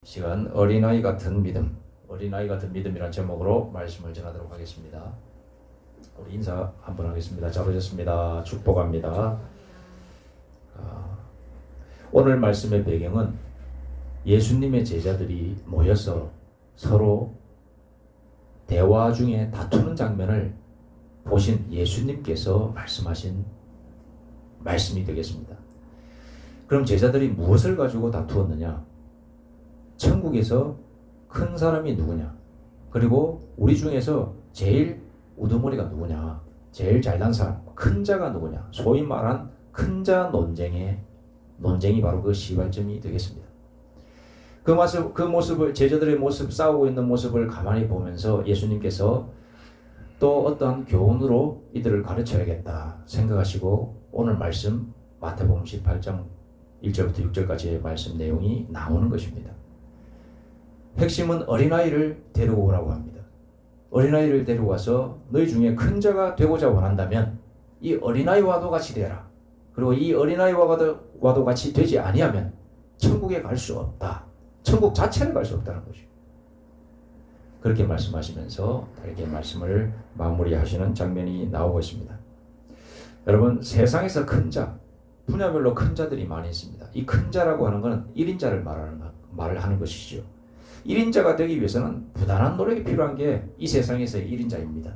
시간 어린아이 같은 믿음, 어린아이 같은 믿음이란 제목으로 말씀을 전하도록 하겠습니다. 우리 인사 한번 하겠습니다. 잘 오셨습니다. 축복합니다. 오늘 말씀의 배경은 예수님의 제자들이 모여서 서로 대화 중에 다투는 장면을 보신 예수님께서 말씀하신 말씀이 되겠습니다. 그럼 제자들이 무엇을 가지고 다투었느냐? 천국에서 큰 사람이 누구냐? 그리고 우리 중에서 제일 우두머리가 누구냐? 제일 잘난 사람, 큰 자가 누구냐? 소위 말한 큰 자 논쟁이 바로 그 시발점이 되겠습니다. 그 모습을, 제자들의 모습, 싸우고 있는 모습을 가만히 보면서 예수님께서 또 어떠한 교훈으로 이들을 가르쳐야겠다 생각하시고 오늘 말씀 마태복음 18장 1절부터 6절까지의 말씀 내용이 나오는 것입니다. 핵심은 어린아이를 데리고 합니다. 어린아이를 데리고 와서 너희 중에 큰 자가 되고자 원한다면 이 어린아이와도 같이 되라. 그리고 이 어린아이와도 같이 되지 아니하면 천국에 갈 수 없다. 천국 자체를 갈 수 없다는 거죠. 그렇게 말씀하시면서 이렇게 말씀을 마무리하시는 장면이 나오고 있습니다. 여러분, 세상에서 큰 자, 분야별로 큰 자들이 많이 있습니다. 이 큰 자라고 하는 것은 1인자를 말을 하는 것이죠. 1인자가 되기 위해서는 부단한 노력이 필요한 게 이 세상에서의 1인자입니다.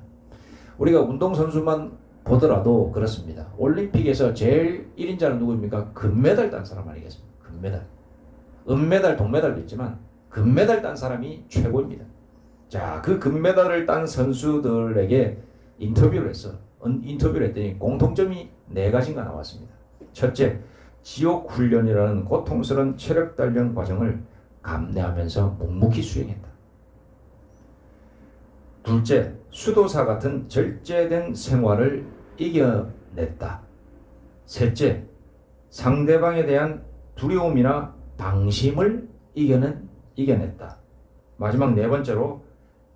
우리가 운동선수만 보더라도 그렇습니다. 올림픽에서 제일 1인자는 누구입니까? 금메달 딴 사람 아니겠습니까? 금메달. 은메달, 동메달도 있지만 금메달 딴 사람이 최고입니다. 자, 그 금메달을 딴 선수들에게 인터뷰를 했더니 공통점이 4가지가 나왔습니다. 첫째, 지옥 훈련이라는 고통스러운 체력 단련 과정을 감내하면서 묵묵히 수행했다. 둘째, 수도사 같은 절제된 생활을 이겨냈다. 셋째, 상대방에 대한 두려움이나 방심을 이겨냈다. 마지막 4번째로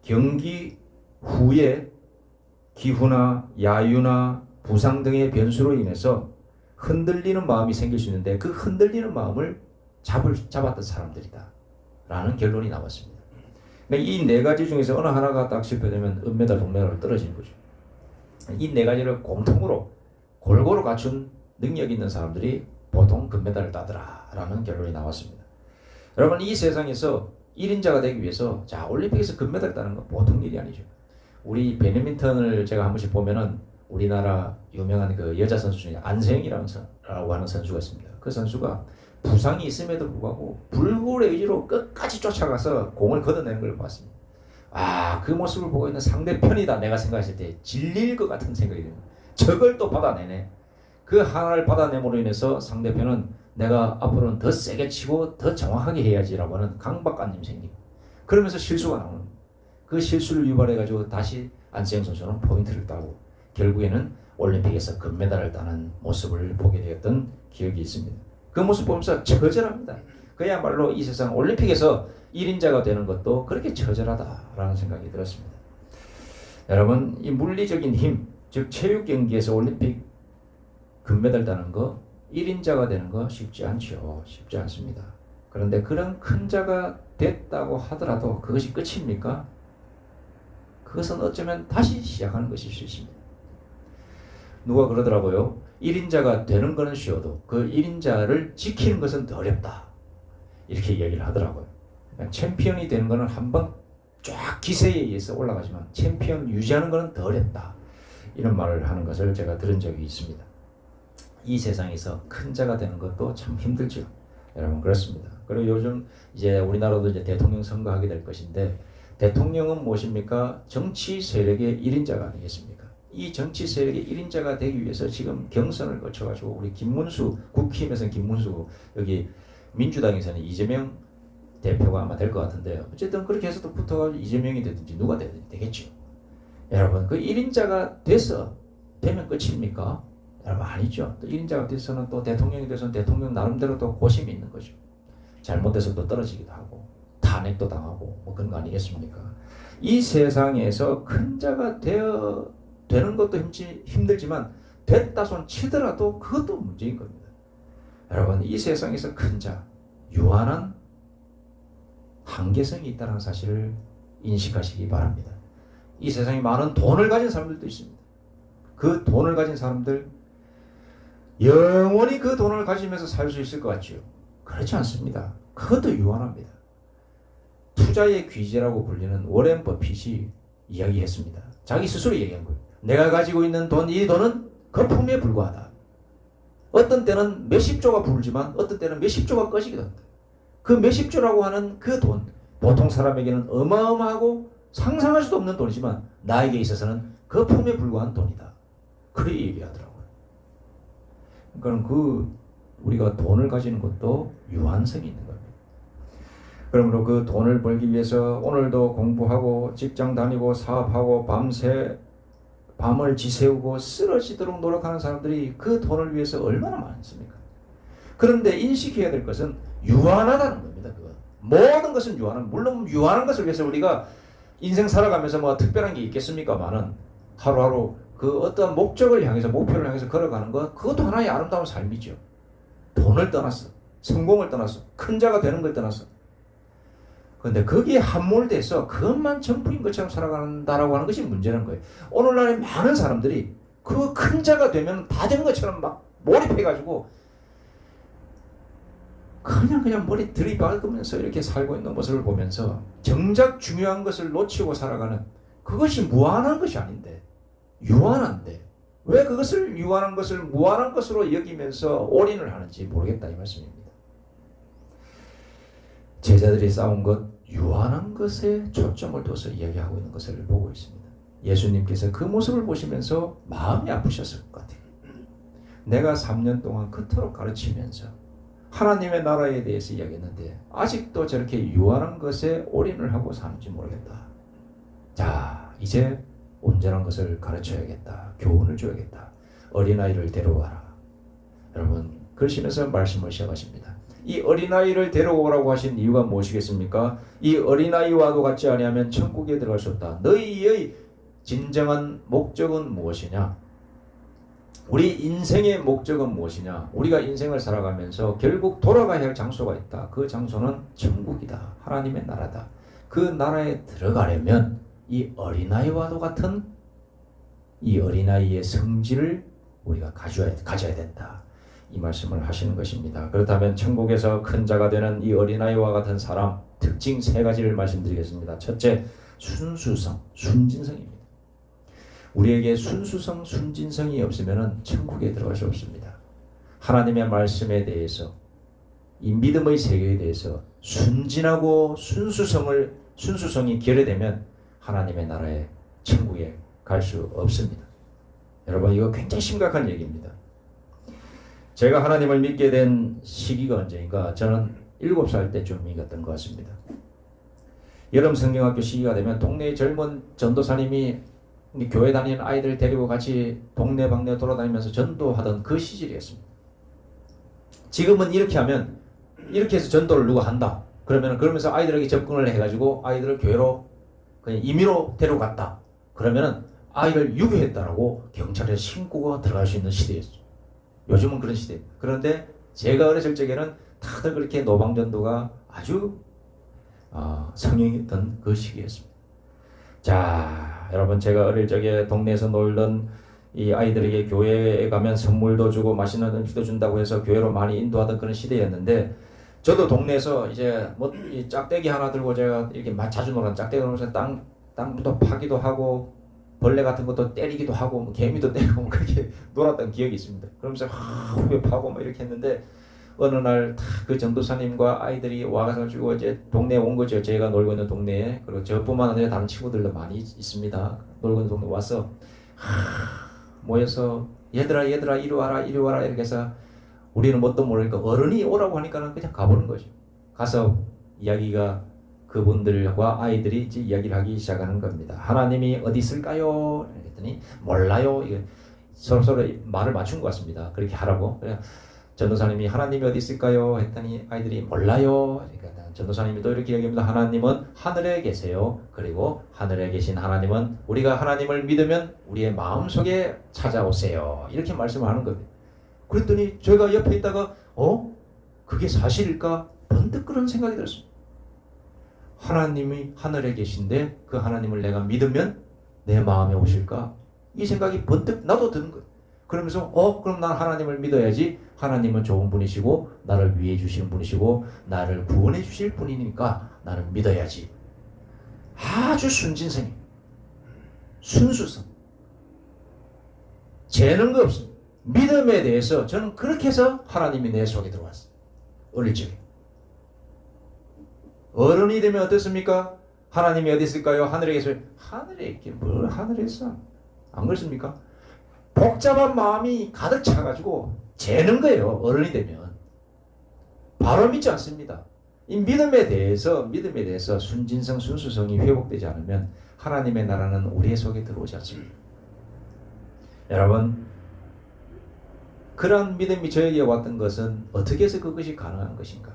경기 후에 기후나 야유나 부상 등의 변수로 인해서 흔들리는 마음이 생길 수 있는데 그 흔들리는 마음을 잡았던 사람들이다 라는 결론이 나왔습니다. 이 4가지 중에서 어느 하나가 딱 실패되면 은메달, 동메달로 떨어지는 거죠. 이 4가지를 공통으로 골고루 갖춘 능력 있는 사람들이 보통 금메달을 따더라 라는 결론이 나왔습니다. 여러분, 이 세상에서 1인자가 되기 위해서 올림픽에서 금메달 따는 건 보통 일이 아니죠. 우리 배드민턴을 제가 한 번씩 보면은 우리나라 유명한 그 여자 선수 중에 안세영이라고 하는 선수가 있습니다. 그 선수가 부상이 있음에도 불구하고 불굴의 의지로 끝까지 쫓아가서 공을 걷어내는 걸 봤습니다. 그 모습을 보고 있는 상대편이다 내가 생각했을 때 질릴 것 같은 생각이 듭니다. 저걸 또 받아내네. 그 하나를 받아냄으로 인해서 상대편은 내가 앞으로는 더 세게 치고 더 정확하게 해야지라고 하는 강박관념이 생기고 그러면서 실수가 나오는 거예요. 그 실수를 유발해가지고 다시 안세영 선수는 포인트를 따고 결국에는 올림픽에서 금메달을 따는 모습을 보게 되었던 기억이 있습니다. 그 모습 보면서 처절합니다. 그야말로 이 세상 올림픽에서 1인자가 되는 것도 그렇게 처절하다라는 생각이 들었습니다. 여러분, 이 물리적인 힘, 즉 체육 경기에서 올림픽 금메달 따는 거, 1인자가 되는 거 쉽지 않죠. 쉽지 않습니다. 그런데 그런 큰 자가 됐다고 하더라도 그것이 끝입니까? 그것은 어쩌면 다시 시작하는 것일 수 있습니다. 누가 그러더라고요. 1인자가 되는 것은 쉬워도 그 1인자를 지키는 것은 더 어렵다. 이렇게 얘기를 하더라고요. 챔피언이 되는 것은 한번 쫙 기세에 의해서 올라가지만 챔피언 유지하는 것은 더 어렵다. 이런 말을 하는 것을 제가 들은 적이 있습니다. 이 세상에서 큰 자가 되는 것도 참 힘들죠. 여러분, 그렇습니다. 그리고 요즘 이제 우리나라도 이제 대통령 선거하게 될 것인데 대통령은 무엇입니까? 정치 세력의 1인자가 아니겠습니까? 이 정치 세력의 1인자가 되기 위해서 지금 경선을 거쳐가지고 우리 김문수, 국힘에서는 김문수, 여기 민주당에서는 이재명 대표가 아마 될 것 같은데요. 어쨌든 그렇게 해서 또 붙어가지고 이재명이 되든지 누가 되든지 되겠죠. 여러분, 그 1인자가 되면 끝입니까? 여러분, 아니죠. 또 1인자가 돼서는 또 대통령이 돼서는 대통령 나름대로 또 고심이 있는 거죠. 잘못돼서 또 떨어지기도 하고 탄핵도 당하고 뭐 그런 거 아니겠습니까? 이 세상에서 큰 자가 되는 것도 힘들지만 됐다 손 치더라도 그것도 문제인 겁니다. 여러분, 이 세상에서 큰 자, 유한한 한계성이 있다는 사실을 인식하시기 바랍니다. 이 세상에 많은 돈을 가진 사람들도 있습니다. 그 돈을 가진 사람들 영원히 그 돈을 가지면서 살 수 있을 것 같지요? 그렇지 않습니다. 그것도 유한합니다. 투자의 귀재라고 불리는 워렌 버핏이 이야기했습니다. 자기 스스로 얘기한 거예요. 내가 가지고 있는 돈, 이 돈은 거품에 불과하다. 어떤 때는 몇십조가 불지만 어떤 때는 몇십조가 꺼지기도 한다. 그 몇십조라고 하는 그 돈, 보통 사람에게는 어마어마하고 상상할 수도 없는 돈이지만 나에게 있어서는 거품에 불과한 돈이다. 그렇게 얘기하더라고요. 그러니까 우리가 돈을 가지는 것도 유한성이 있는 겁니다. 그러므로 그 돈을 벌기 위해서 오늘도 공부하고 직장 다니고 사업하고 밤을 지새우고 쓰러지도록 노력하는 사람들이 그 돈을 위해서 얼마나 많습니까? 그런데 인식해야 될 것은 유한하다는 겁니다. 그거. 모든 것은 유한한, 물론 유한한 것을 위해서 우리가 인생 살아가면서 뭐 특별한 게 있겠습니까만은 하루하루 그 어떤 목적을 향해서, 목표를 향해서 걸어가는 것, 그것도 하나의 아름다운 삶이죠. 돈을 떠났어, 성공을 떠났어, 큰 자가 되는 걸 떠났어. 그런데 거기에 함몰돼서 그것만 전부인 것처럼 살아간다라고 하는 것이 문제라는 거예요. 오늘날의 많은 사람들이 그 큰 자가 되면 다 된 것처럼 막 몰입해가지고 그냥 머리 들이박으면서 이렇게 살고 있는 모습을 보면서 정작 중요한 것을 놓치고 살아가는, 그것이 무한한 것이 아닌데 유한한데 왜 그것을 유한한 것을 무한한 것으로 여기면서 올인을 하는지 모르겠다, 이 말씀입니다. 제자들이 싸운 것, 유한한 것에 초점을 둬서 이야기하고 있는 것을 보고 있습니다. 예수님께서 그 모습을 보시면서 마음이 아프셨을 것 같아요. 내가 3년 동안 그토록 가르치면서 하나님의 나라에 대해서 이야기했는데 아직도 저렇게 유한한 것에 올인을 하고 사는지 모르겠다. 자, 이제 온전한 것을 가르쳐야겠다. 교훈을 줘야겠다. 어린아이를 데려와라. 여러분, 그러시면서 말씀을 시작하십니다. 이 어린아이를 데려오라고 하신 이유가 무엇이겠습니까? 이 어린아이와도 같지 아니하면 천국에 들어갈 수 없다. 너희의 진정한 목적은 무엇이냐? 우리 인생의 목적은 무엇이냐? 우리가 인생을 살아가면서 결국 돌아가야 할 장소가 있다. 그 장소는 천국이다. 하나님의 나라다. 그 나라에 들어가려면 이 어린아이와도 같은 이 어린아이의 성질을 우리가 가져야 된다. 이 말씀을 하시는 것입니다. 그렇다면 천국에서 큰 자가 되는 이 어린아이와 같은 사람, 특징 3가지를 말씀드리겠습니다. 첫째, 순수성, 순진성입니다. 우리에게 순수성, 순진성이 없으면 천국에 들어갈 수 없습니다. 하나님의 말씀에 대해서, 이 믿음의 세계에 대해서 순진하고 순수성이 결여되면 하나님의 나라에, 천국에 갈 수 없습니다. 여러분, 이거 굉장히 심각한 얘기입니다. 제가 하나님을 믿게 된 시기가 언제인가? 저는 7살 때쯤이었던 것 같습니다. 여름 성경학교 시기가 되면 동네의 젊은 전도사님이 교회 다니는 아이들 데리고 같이 동네 방네 돌아다니면서 전도하던 그 시절이었습니다. 지금은 이렇게 하면, 이렇게 해서 전도를 누가 한다. 그러면서 아이들에게 접근을 해가지고 아이들을 교회로 그냥 임의로 데려갔다. 그러면은 아이를 유괴했다라고 경찰에 신고가 들어갈 수 있는 시대였어요. 요즘은 그런 시대. 그런데 제가 어렸을 적에는 다들 그렇게 노방전도가 아주 성행했던 그 시기였습니다. 자, 여러분, 제가 어릴 적에 동네에서 놀던 이 아이들에게 교회에 가면 선물도 주고 맛있는 음식도 준다고 해서 교회로 많이 인도하던 그런 시대였는데, 저도 동네에서 이제 이 짝대기 하나 들고 제가 이렇게 자주 놀았던 짝대기 놀면서 땅부터 파기도 하고 벌레 같은 것도 때리기도 하고 개미도 때리고 그렇게 놀았던 기억이 있습니다. 그러면서 후배 파고 이렇게 했는데, 어느 날 그 전도사님과 아이들이 와가지고 이제 동네에 온 거죠. 제가 놀고 있는 동네에. 그리고 저뿐만 아니라 다른 친구들도 많이 있습니다. 놀고 있는 동네에 와서 모여서 얘들아 이리 와라 이렇게 해서, 우리는 뭣도 모르니까 어른이 오라고 하니까 그냥 가보는 거죠. 가서 이야기가, 그분들과 아이들이 이제 이야기를 하기 시작하는 겁니다. 하나님이 어디 있을까요? 그랬더니 몰라요. 서로 말을 맞춘 것 같습니다. 그렇게 하라고. 그냥 전도사님이 하나님이 어디 있을까요? 했더니 아이들이 몰라요. 그러니까 전도사님이 또 이렇게 얘기합니다. 하나님은 하늘에 계세요. 그리고 하늘에 계신 하나님은, 우리가 하나님을 믿으면 우리의 마음속에 찾아오세요. 이렇게 말씀을 하는 겁니다. 그랬더니 제가 옆에 있다가 그게 사실일까? 번뜩 그런 생각이 들었습니다. 하나님이 하늘에 계신데 그 하나님을 내가 믿으면 내 마음에 오실까? 이 생각이 번뜩 나도 드는 거예요. 그러면서 그럼 난 하나님을 믿어야지. 하나님은 좋은 분이시고 나를 위해 주시는 분이시고 나를 구원해 주실 분이니까 나는 믿어야지. 아주 순진성이 순수성 재는 거 없습니다. 믿음에 대해서 저는 그렇게 해서 하나님이 내 속에 들어왔어요. 어릴 적에. 어른이 되면 어떻습니까? 하나님이 어디 있을까요? 하늘에 계세요. 하늘에 있긴 뭘 하늘에 있어. 안 그렇습니까? 복잡한 마음이 가득 차가지고 재는 거예요. 어른이 되면. 바로 믿지 않습니다. 이 믿음에 대해서 순진성, 순수성이 회복되지 않으면 하나님의 나라는 우리 속에 들어오지 않습니다. 여러분, 그런 믿음이 저에게 왔던 것은 어떻게 해서 그것이 가능한 것인가?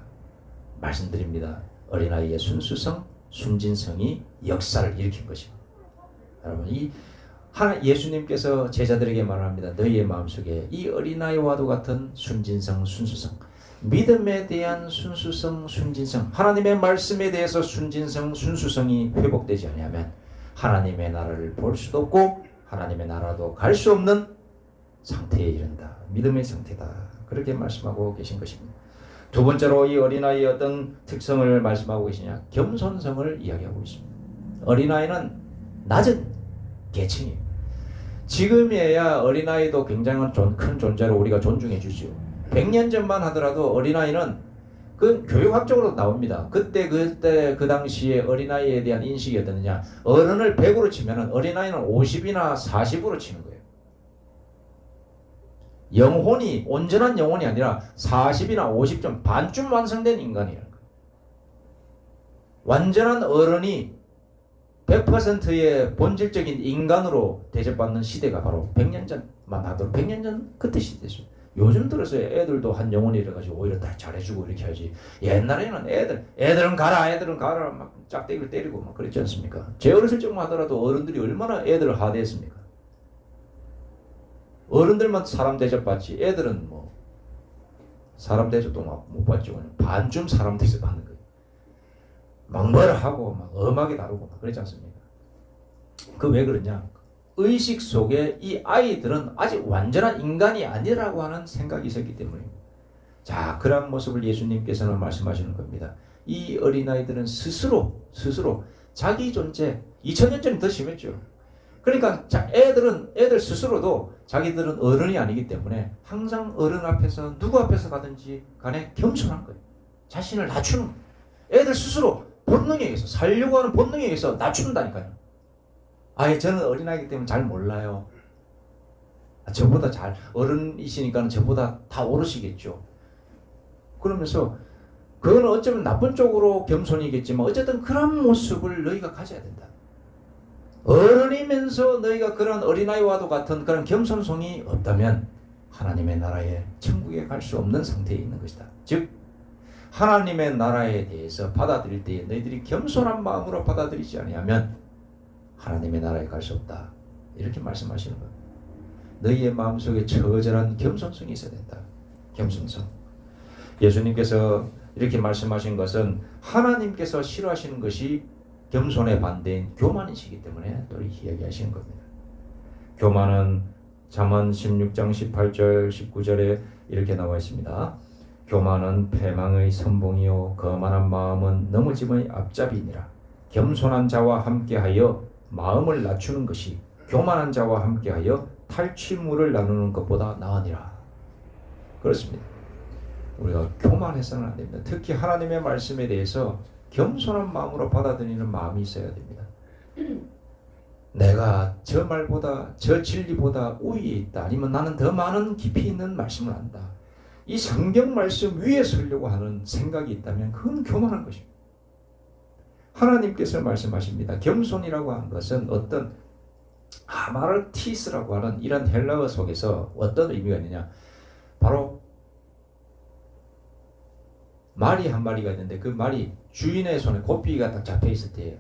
말씀드립니다. 어린아이의 순수성, 순진성이 역사를 일으킨 것입니다. 여러분, 예수님께서 제자들에게 말합니다. 너희의 마음속에 이 어린아이와도 같은 순진성, 순수성, 믿음에 대한 순수성, 순진성, 하나님의 말씀에 대해서 순진성, 순수성이 회복되지 않으면 하나님의 나라를 볼 수도 없고 하나님의 나라도 갈 수 없는 상태에 이른다. 믿음의 상태다. 그렇게 말씀하고 계신 것입니다. 두 번째로 이 어린아이의 어떤 특성을 말씀하고 계시냐? 겸손성을 이야기하고 있습니다. 어린아이는 낮은 계층이에요. 지금이야 어린아이도 굉장히 큰 존재로 우리가 존중해 주죠. 100년 전만 하더라도 어린아이는 그 교육학적으로 나옵니다. 그때 그 당시에 어린아이에 대한 인식이 어떠느냐? 어른을 100으로 치면 어린아이는 50이나 40으로 치는 거예요. 영혼이 온전한 영혼이 아니라 40이나 50점 반쯤 완성된 인간이라는 거예요. 완전한 어른이 100%의 본질적인 인간으로 대접받는 시대가 바로 100년 전만 하도록 100년 전 그때 시대죠. 요즘 들어서 애들도 한 영혼이 이래가지고 오히려 다 잘해주고 이렇게 하지. 옛날에는 애들은 가라 막 짝대기를 때리고 막 그랬지 않습니까? 제 어렸을 적만 하더라도 어른들이 얼마나 애들을 하대했습니까? 어른들만 사람 대접받지 애들은 뭐 사람 대접도 막 못 받죠. 반쯤 사람 대접받는 거예요. 막 뭐라 하고 막 엄하게 다루고 막 그랬지 않습니까? 그 왜 그러냐? 의식 속에 이 아이들은 아직 완전한 인간이 아니라고 하는 생각이 있었기 때문입니다. 자, 그런 모습을 예수님께서는 말씀하시는 겁니다. 이 어린아이들은 스스로 자기 존재 2000년 전이 더 심했죠. 그러니까 애들 스스로도 자기들은 어른이 아니기 때문에 항상 어른 앞에서 누구 앞에서 가든지 간에 겸손한 거예요. 자신을 낮추는 거예요. 애들 스스로 본능에 의해서 살려고 하는 본능에 의해서 낮춘다니까요. 저는 어린아이기 때문에 잘 몰라요. 저보다 잘 어른이시니까 저보다 다 오르시겠죠. 그러면서 그거는 어쩌면 나쁜 쪽으로 겸손이겠지만 어쨌든 그런 모습을 너희가 가져야 된다. 어른이면서 너희가 그런 어린아이와도 같은 그런 겸손성이 없다면 하나님의 나라에 천국에 갈 수 없는 상태에 있는 것이다. 즉 하나님의 나라에 대해서 받아들일 때에 너희들이 겸손한 마음으로 받아들이지 아니하면 하나님의 나라에 갈 수 없다. 이렇게 말씀하시는 겁니다. 너희의 마음속에 처절한 겸손성이 있어야 된다. 겸손성. 예수님께서 이렇게 말씀하신 것은 하나님께서 싫어하시는 것이 겸손의 반대인 교만이시기 때문에 또 이렇게 이야기하시는 겁니다. 교만은 잠언 16장 18절 19절에 이렇게 나와 있습니다. 교만은 패망의 선봉이요 거만한 마음은 넘어짐의 앞잡이니라. 겸손한 자와 함께하여 마음을 낮추는 것이 교만한 자와 함께하여 탈취물을 나누는 것보다 나으니라. 그렇습니다. 우리가 교만해서는 안 됩니다. 특히 하나님의 말씀에 대해서 겸손한 마음으로 받아들이는 마음이 있어야 됩니다. 내가 저 말보다 저 진리보다 우위에 있다. 아니면 나는 더 많은 깊이 있는 말씀을 안다. 이 성경 말씀 위에 서려고 하는 생각이 있다면 그건 교만한 것입니다. 하나님께서 말씀하십니다. 겸손이라고 하는 것은 어떤 아마르티스라고 하는 이런 헬라어 속에서 어떤 의미가 있느냐. 바로 말이 한 마리가 있는데 그 말이 주인의 손에 고삐가 딱 잡혀 있을 때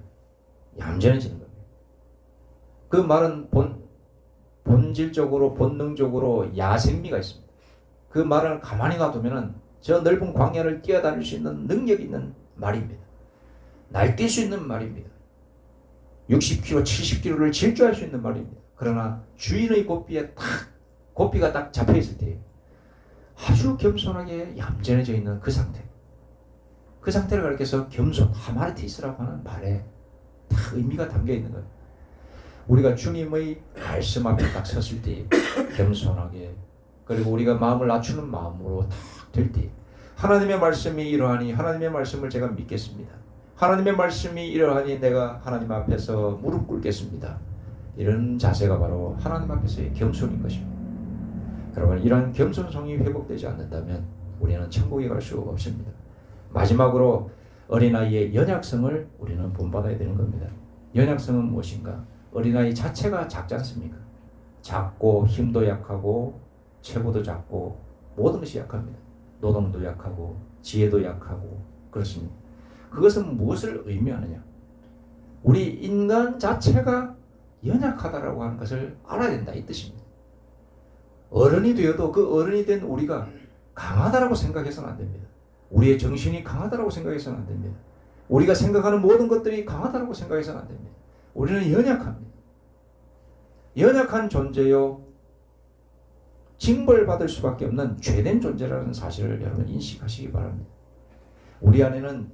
얌전해지는 겁니다. 그 말은 본질적으로 본능적으로 야생미가 있습니다. 그 말을 가만히 놔두면 저 넓은 광야를 뛰어다닐 수 있는 능력이 있는 말입니다. 날뛸 수 있는 말입니다. 60km, 70km를 질주할 수 있는 말입니다. 그러나 주인의 고삐가 딱 잡혀 있을 때 아주 겸손하게 얌전해져 있는 그 상태. 그 상태를 가리켜서 겸손, 하마르티스라고 하는 말에 다 의미가 담겨 있는 거예요. 우리가 주님의 말씀 앞에 딱 섰을 때 겸손하게, 그리고 우리가 마음을 낮추는 마음으로 딱 될 때, 하나님의 말씀이 이러하니 하나님의 말씀을 제가 믿겠습니다. 하나님의 말씀이 이러하니 내가 하나님 앞에서 무릎 꿇겠습니다. 이런 자세가 바로 하나님 앞에서의 겸손인 것입니다. 여러분, 이러한 겸손성이 회복되지 않는다면 우리는 천국에 갈 수 없습니다. 마지막으로 어린아이의 연약성을 우리는 본받아야 되는 겁니다. 연약성은 무엇인가? 어린아이 자체가 작지 않습니까? 작고 힘도 약하고 체구도 작고 모든 것이 약합니다. 노동도 약하고 지혜도 약하고 그렇습니다. 그것은 무엇을 의미하느냐? 우리 인간 자체가 연약하다라고 하는 것을 알아야 된다, 이 뜻입니다. 어른이 되어도 그 어른이 된 우리가 강하다라고 생각해서는 안 됩니다. 우리의 정신이 강하다라고 생각해서는 안 됩니다. 우리가 생각하는 모든 것들이 강하다라고 생각해서는 안 됩니다. 우리는 연약합니다. 연약한 존재요, 징벌받을 수밖에 없는 죄된 존재라는 사실을 여러분 인식하시기 바랍니다. 우리 안에는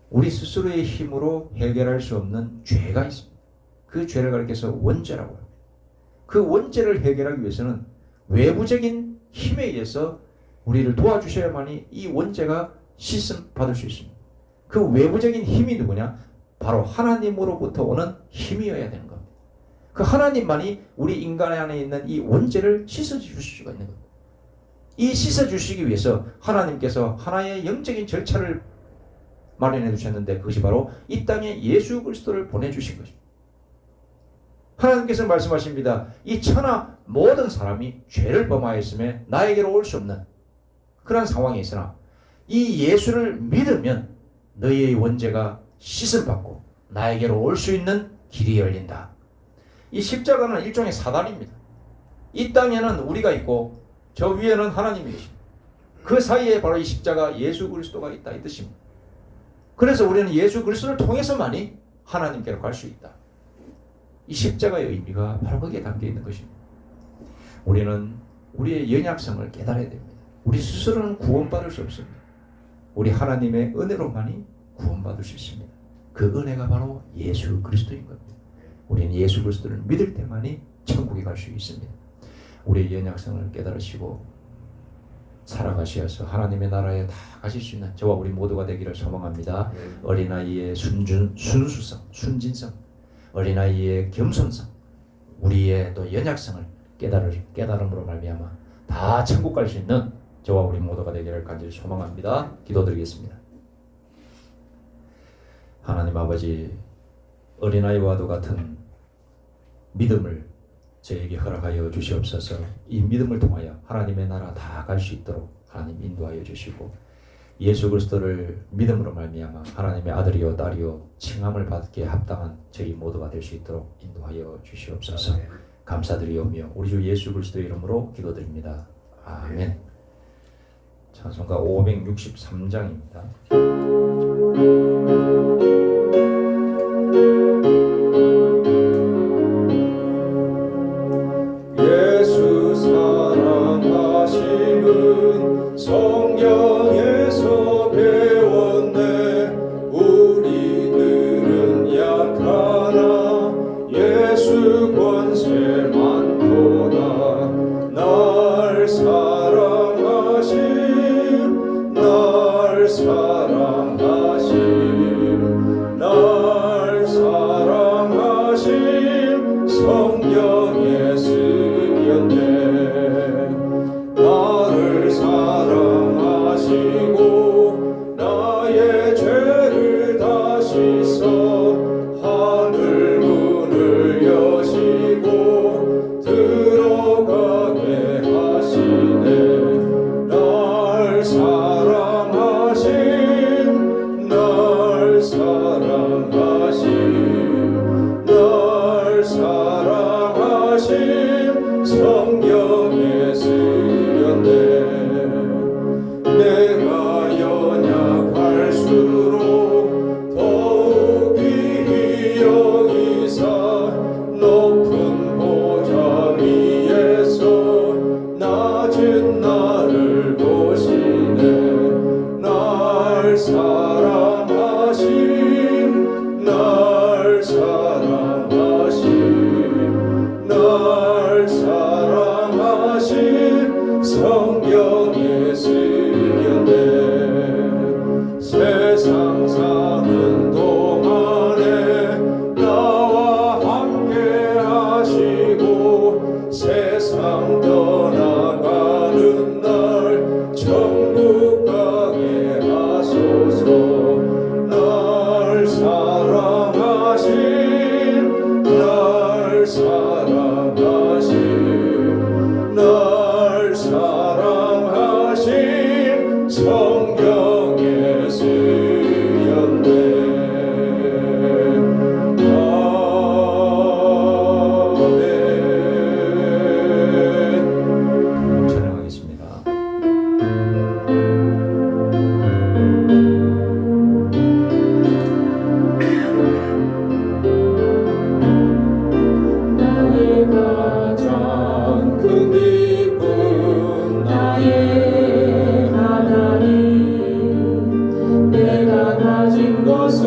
우리 스스로의 힘으로 해결할 수 없는 죄가 있습니다. 그 죄를 가리켜서 원죄라고 합니다. 그 원죄를 해결하기 위해서는 외부적인 힘에 의해서 우리를 도와주셔야만이 이 원죄가 씻음 받을 수 있습니다. 그 외부적인 힘이 누구냐? 바로 하나님으로부터 오는 힘이어야 되는 겁니다. 그 하나님만이 우리 인간 안에 있는 이 원죄를 씻어주실 수가 있는 겁니다. 이 씻어주시기 위해서 하나님께서 하나의 영적인 절차를 마련해 주셨는데, 그것이 바로 이 땅에 예수 그리스도를 보내주신 것입니다. 하나님께서 말씀하십니다. 이 천하 모든 사람이 죄를 범하였음에 나에게로 올 수 없는 그런 상황에 있으나 이 예수를 믿으면 너희의 원죄가 씻음 받고 나에게로 올 수 있는 길이 열린다. 이 십자가는 일종의 사단입니다. 이 땅에는 우리가 있고 저 위에는 하나님이 계십니다. 그 사이에 바로 이 십자가 예수 그리스도가 있다, 이 뜻입니다. 그래서 우리는 예수 그리스도를 통해서만이 하나님께로 갈 수 있다. 이 십자가의 의미가 바로 거기에 담겨 있는 것입니다. 우리는 우리의 연약성을 깨달아야 됩니다. 우리 스스로는 구원받을 수 없습니다. 우리 하나님의 은혜로만이 구원받을 수 있습니다. 그 은혜가 바로 예수 그리스도인 겁니다. 우리는 예수 그리스도를 믿을 때만이 천국에 갈 수 있습니다. 우리의 연약성을 깨달으시고 살아가시어서 하나님의 나라에 다 가실 수 있는 저와 우리 모두가 되기를 소망합니다. 어린아이의 순수성, 순진성, 어린아이의 겸손성, 우리의 또 연약성을 깨달음으로 말미암아 다 천국 갈 수 있는 저와 우리 모두가 되기를 간절히 소망합니다. 기도드리겠습니다. 하나님 아버지, 어린아이와도 같은 믿음을 저에게 허락하여 주시옵소서. 이 믿음을 통하여 하나님의 나라 다 갈 수 있도록 하나님 인도하여 주시고, 예수 그리스도를 믿음으로 말미암아 하나님의 아들이요 딸이요 칭함을 받게 합당한 저희 모두가 될 수 있도록 인도하여 주시옵소서. 감사드리오며 우리 주 예수 그리스도의 이름으로 기도드립니다. 아멘. 찬송가 563장입니다. 예수 사랑하심은 성경에서 배웠네. 우리들은 약하나 예수 권세 많도다. 날 사랑하심, 날 사랑하심, 날 사랑하심, 성경에 쓰였네. 나를 사랑하시고 나의 죄를 다 씻어 하늘 문을 여시고 들어가게 하시네. 날 사랑하심, 날 사랑하심, 날 사랑하심, 성경에 쓰였네. 내가 연약할수록 더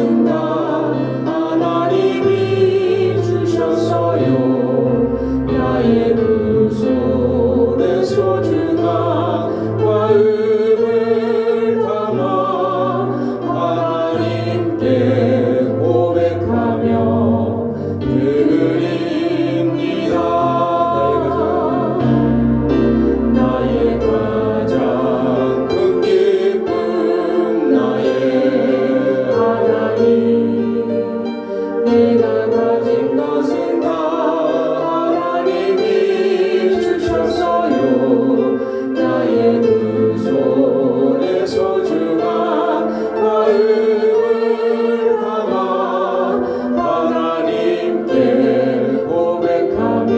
순간 하나님이 주셨어요. 나의 두 손에 소중한 마음을 담아 하나님께 고백하며 드립니다. 나의 가장 큰 기쁨 나의 하나님 내가 가진 것은 다 하나님이 주셨어요. 나의 두 손에 소중한 마음을 담아 하나님께 고백하며